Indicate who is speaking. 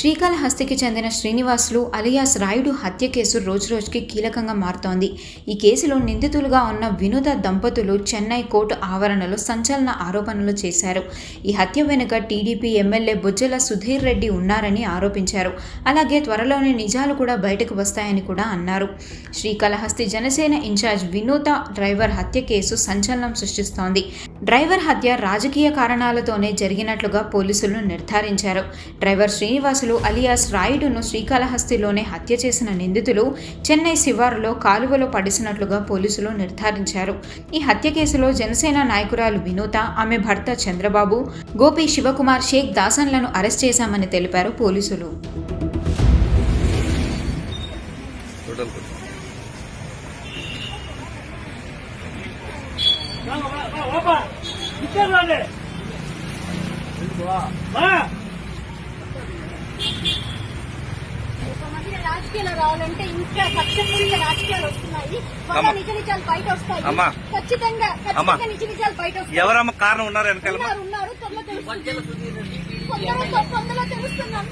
Speaker 1: శ్రీకాళహస్తికి చెందిన శ్రీనివాసులు అలియాస్ రాయుడు హత్య కేసు రోజురోజుకి కీలకంగా మారుతోంది. ఈ కేసులో నిందితులుగా ఉన్న వినోద దంపతులు చెన్నై కోర్టు ఆవరణలో సంచలన ఆరోపణలు చేశారు. ఈ హత్య వెనుక టీడీపీ ఎమ్మెల్యే బొజ్జల సుధీర్ రెడ్డి ఉన్నారని ఆరోపించారు. అలాగే త్వరలోనే నిజాలు కూడా బయటకు వస్తాయని కూడా అన్నారు. శ్రీకాళహస్తి జనసేన ఇన్ఛార్జ్ వినోద డ్రైవర్ హత్య కేసు సంచలనం సృష్టిస్తోంది. డ్రైవర్ హత్య రాజకీయ కారణాలతోనే జరిగినట్లుగా పోలీసులు నిర్ధారించారు. డ్రైవర్ శ్రీనివాసులు అలియాస్ రాయుడును శ్రీకాళహస్తిలోనే హత్య చేసిన నిందితులు చెన్నై శివారులో కాలువలో పడిసినట్లుగా పోలీసులు నిర్ధారించారు. ఈ హత్య కేసులో జనసేన నాయకురాలు వినూత, ఆమె భర్త చంద్రబాబు, గోపి శివకుమార్, షేక్ దాసన్లను అరెస్ట్ చేశామని తెలిపారు పోలీసులు.
Speaker 2: రాజకీయాలు రావాలంటే ఇంకా ఖచ్చితంగా రాజకీయాలు వస్తున్నాయి. నిజ నిజాలు బయట వస్తాయి. ఖచ్చితంగా నిజ నిజాలు బయట వస్తాయి.
Speaker 3: ఎవరమ్మ కారణం ఉన్నారు వెనకాల
Speaker 2: ఉన్నారు కొందరు తెలుస్తున్నారు.